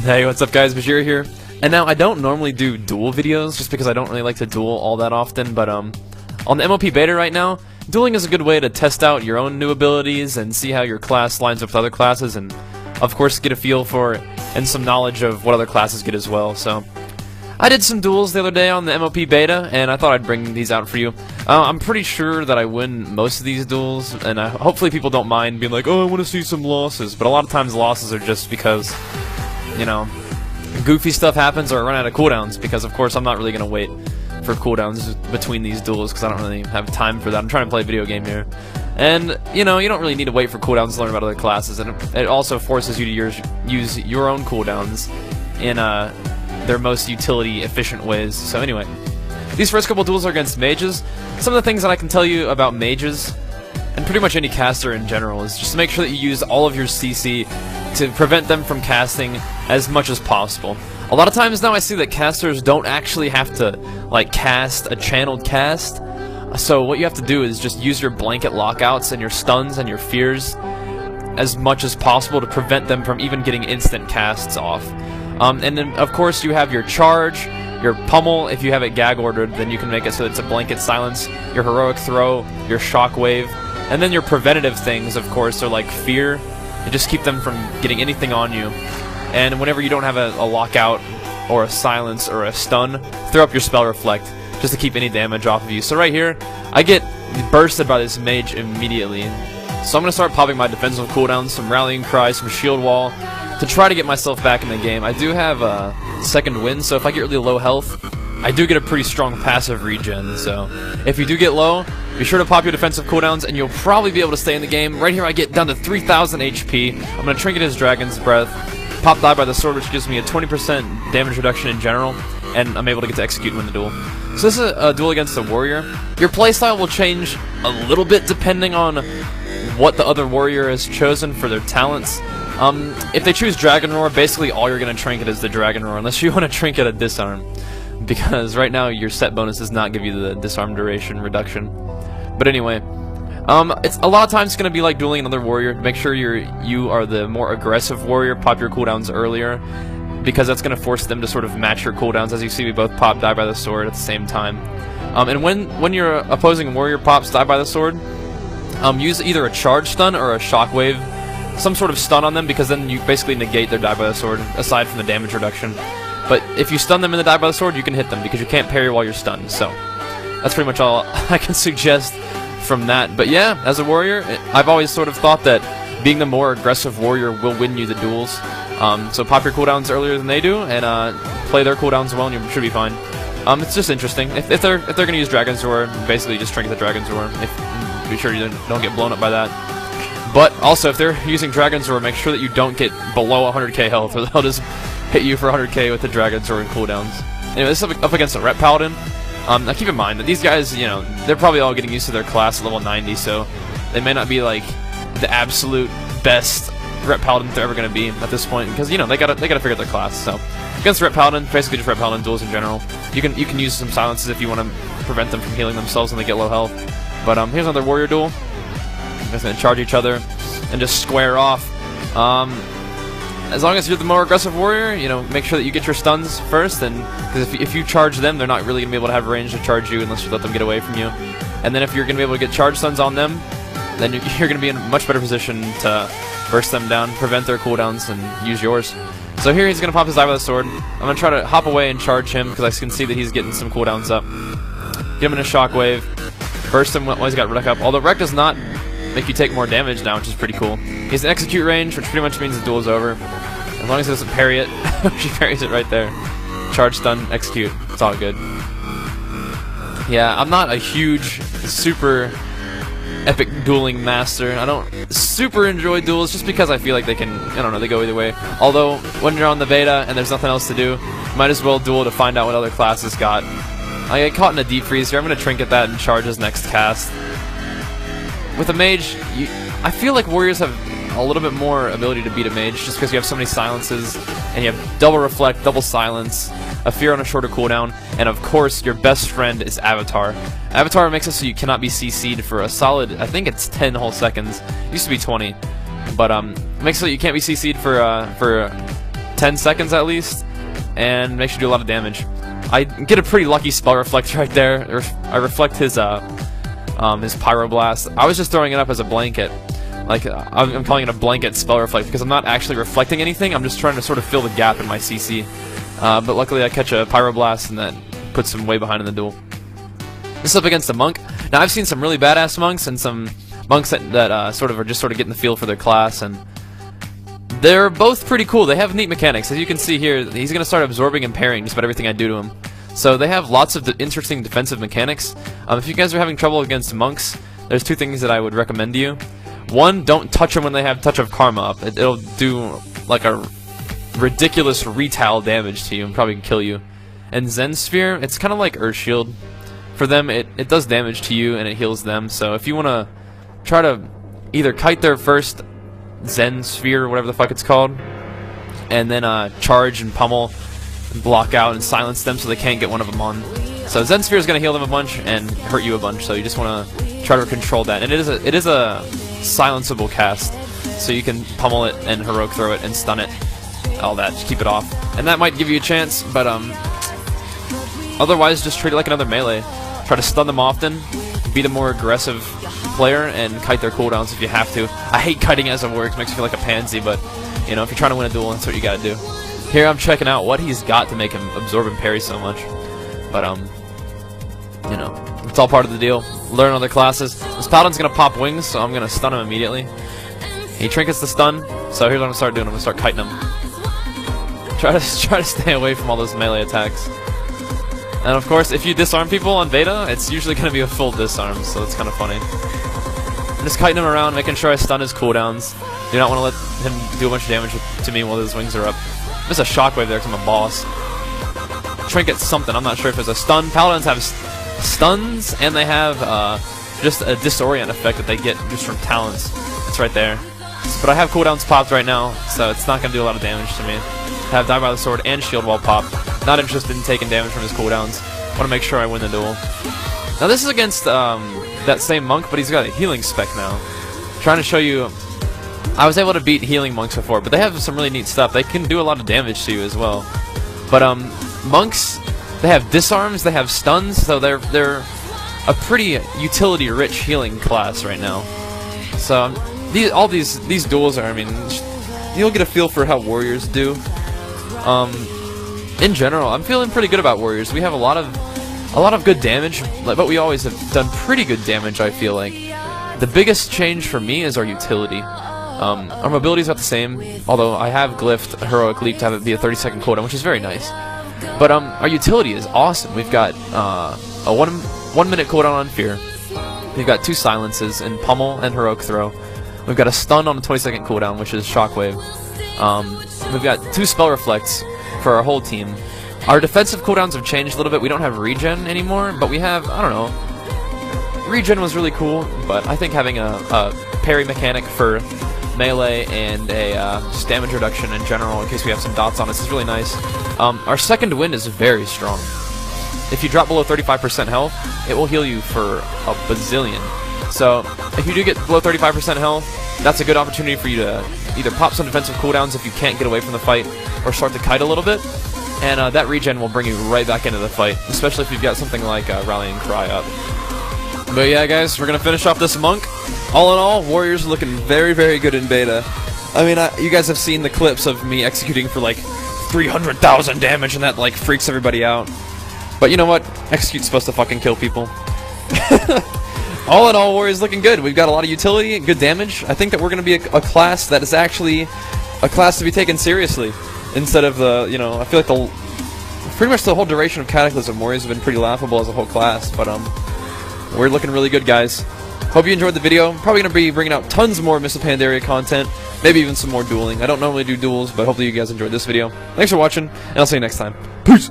Hey, what's up guys, Bajheera here. And now I don't normally do duel videos just because I don't really like to duel all that often, but on the MOP beta right now, dueling is a good way to test out your own new abilities and see how your class lines up with other classes, and of course get a feel for and some knowledge of what other classes get as well. So I did some duels the other day on the MOP beta, and I thought I'd bring these out for you. I'm pretty sure that I win most of these duels, and hopefully people don't mind being like, oh, I want to see some losses, but a lot of times losses are just because, you know, goofy stuff happens or I run out of cooldowns, because of course I'm not really going to wait for cooldowns between these duels because I don't really have time for that. I'm trying to play a video game here. And, you know, you don't really need to wait for cooldowns to learn about other classes, and it also forces you to use your own cooldowns in their most utility efficient ways. So anyway, these first couple duels are against mages. Some of the things that I can tell you about mages, and pretty much any caster in general, is just to make sure that you use all of your CC to prevent them from casting as much as possible. A lot of times now I see that casters don't actually have to, like, cast a channeled cast. So what you have to do is just use your blanket lockouts and your stuns and your fears as much as possible to prevent them from even getting instant casts off. And then, of course, you have your charge, your pummel. If you have it gag ordered, then you can make it so it's a blanket silence, your heroic throw, your shockwave, and then your preventative things, of course, are like fear. You just keep them from getting anything on you. And whenever you don't have a lockout or a silence or a stun, throw up your spell reflect just to keep any damage off of you. So right here, I get bursted by this mage immediately. So I'm going to start popping my defensive cooldowns, some rallying cry, some shield wall, to try to get myself back in the game. I do have a second wind, so if I get really low health, I do get a pretty strong passive regen. So if you do get low, be sure to pop your defensive cooldowns and you'll probably be able to stay in the game. Right here I get down to 3,000 HP. I'm going to trinket his Dragon's Breath, pop die by the sword, which gives me a 20% damage reduction in general, and I'm able to get to execute and win the duel. So this is a duel against a warrior. Your playstyle will change a little bit depending on what the other warrior has chosen for their talents. If they choose Dragon Roar, basically all you're going to trinket is the Dragon Roar, unless you want to trinket a Disarm, because right now your set bonus does not give you the Disarm duration reduction. But anyway, it's a lot of times going to be like dueling another warrior. Make sure you are the more aggressive warrior. Pop your cooldowns earlier, because that's going to force them to sort of match your cooldowns. As you see, we both pop die by the sword at the same time. And when your opposing warrior pops die by the sword, use either a charge stun or a shockwave, some sort of stun on them, because then you basically negate their die by the sword, aside from the damage reduction. But if you stun them in the die by the sword, you can hit them, because you can't parry while you're stunned. So that's pretty much all I can suggest from that. But yeah, as a warrior, I've always sort of thought that being the more aggressive warrior will win you the duels. So pop your cooldowns earlier than they do, and play their cooldowns well, and you should be fine. It's just interesting. If they're going to use Dragon's Roar, basically just trinket the Dragon's Roar. Be sure you don't get blown up by that. But also, if they're using Dragon's Roar, make sure that you don't get below 100k health, or they'll just hit you for 100k with the Dragon's Roar and cooldowns. Anyway, this is up against a Rep Paladin. Now keep in mind that these guys, you know, they're probably all getting used to their class at level 90, so they may not be like the absolute best Rep Paladin they're ever going to be at this point, because, you know, they gotta figure out their class. So against Rep Paladin, basically just Rep Paladin duels in general. You can use some silences if you want to prevent them from healing themselves when they get low health. But here's another warrior duel. I'm just going to charge each other and just square off. As long as you're the more aggressive warrior, you know, make sure that you get your stuns first, and because if you charge them, they're not really going to be able to have range to charge you unless you let them get away from you. And then if you're going to be able to get charge stuns on them, then you're going to be in a much better position to burst them down, prevent their cooldowns, and use yours. So here he's going to pop his die by the sword. I'm going to try to hop away and charge him, because I can see that he's getting some cooldowns up. Get him in a shockwave, burst him while he's got Wreck up, although Wreck does not make you take more damage now, which is pretty cool. He's in execute range, which pretty much means the duel is over. As long as he doesn't parry it. She parries it right there. Charge, stun, execute. It's all good. Yeah, I'm not a huge, super epic dueling master. I don't super enjoy duels just because I feel like they can, I don't know, they go either way. Although, when you're on the beta and there's nothing else to do, might as well duel to find out what other classes got. I get caught in a deep freeze here. I'm going to trinket that and charge his next cast. With a mage, I feel like warriors have a little bit more ability to beat a mage just because you have so many silences, and you have double reflect, double silence, a fear on a shorter cooldown, and of course your best friend is Avatar. Avatar makes it so you cannot be CC'd for a solid, I think it's 10 whole seconds. It used to be 20. But makes it so you can't be CC'd for 10 seconds at least, and makes you do a lot of damage. I get a pretty lucky spell reflect right there. I reflect his pyroblast. I was just throwing it up as a blanket. Like, I'm calling it a blanket spell reflect because I'm not actually reflecting anything. I'm just trying to sort of fill the gap in my CC. But luckily I catch a pyroblast, and that puts him way behind in the duel. This is up against a monk. Now I've seen some really badass monks and some monks that sort of getting the feel for their class, and they're both pretty cool. They have neat mechanics. As you can see here, he's going to start absorbing and parrying just about everything I do to him. So they have lots of interesting defensive mechanics. If you guys are having trouble against monks, there's two things that I would recommend to you. One, don't touch them when they have Touch of Karma up. It'll do like a ridiculous retail damage to you and probably kill you. And Zen Sphere, it's kind of like Earth Shield. For them, it does damage to you and it heals them. So if you want to try to either kite their first Zen Sphere, or whatever the fuck it's called, and then charge and pummel and block out and silence them so they can't get one of them on. So Zen Sphere is going to heal them a bunch and hurt you a bunch, so you just want to try to control that. And it is a silenceable cast, so you can pummel it and heroic throw it and stun it, all that, just keep it off. And that might give you a chance, but otherwise just treat it like another melee. Try to stun them often, be the more aggressive player, and kite their cooldowns if you have to. I hate kiting as it works, makes me feel like a pansy, but you know, if you're trying to win a duel, that's what you gotta do. Here I'm checking out what he's got to make him absorb and parry so much. But you know, it's all part of the deal. Learn other classes. This paladin's gonna pop wings, so I'm gonna stun him immediately. He trinkets the stun, so here's what I'm gonna start doing. I'm gonna start kiting him. Try to stay away from all those melee attacks. And of course, if you disarm people on beta, it's usually going to be a full disarm, so it's kind of funny. I'm just kiting him around, making sure I stun his cooldowns. Do not want to let him do a bunch of damage to me while his wings are up. There's a shockwave there because I'm a boss. Trinket something, I'm not sure if it's a stun. Paladins have stuns, and they have just a disorient effect that they get just from talents. It's right there. But I have cooldowns popped right now, so it's not going to do a lot of damage to me. I have Die by the Sword and Shield Wall popped. Not interested in taking damage from his cooldowns. Want to make sure I win the duel. Now this is against that same monk, but he's got a healing spec now. Trying to show you, I was able to beat healing monks before, but they have some really neat stuff. They can do a lot of damage to you as well. But monks, they have disarms, they have stuns, so they're a pretty utility-rich healing class right now. So all these duels are, I mean, you'll get a feel for how warriors do. In general, I'm feeling pretty good about warriors. We have a lot of good damage, but we always have done pretty good damage, I feel like. The biggest change for me is our utility. Our mobility is about the same, although I have glyphed Heroic Leap to have it be a 30-second cooldown, which is very nice. But our utility is awesome. We've got a one minute cooldown on Fear. We've got 2 silences in Pummel and Heroic Throw. We've got a stun on a 20-second cooldown, which is Shockwave. We've got 2 spell reflects for our whole team. Our defensive cooldowns have changed a little bit. We don't have regen anymore, but we have, I don't know. Regen was really cool, but I think having a parry mechanic for melee and a just damage reduction in general, in case we have some dots on us, is really nice. Our second wind is very strong. If you drop below 35% health, it will heal you for a bazillion. So if you do get below 35% health, that's a good opportunity for you to either pop some defensive cooldowns if you can't get away from the fight, or start to kite a little bit, and that regen will bring you right back into the fight, especially if you've got something like Rallying Cry up. But yeah, guys, we're going to finish off this monk. All in all, warriors are looking very, very good in beta. I mean, you guys have seen the clips of me executing for like 300,000 damage, and that like freaks everybody out. But you know what? Execute's supposed to fucking kill people. All in all, warriors looking good. We've got a lot of utility and good damage. I think that we're going to be a class that is actually a class to be taken seriously, instead of the, you know, I feel like pretty much the whole duration of Cataclysm, warriors have been pretty laughable as a whole class, but we're looking really good, guys. Hope you enjoyed the video. I'm probably going to be bringing out tons more Mists of Pandaria content, maybe even some more dueling. I don't normally do duels, but hopefully you guys enjoyed this video. Thanks for watching, and I'll see you next time. Peace!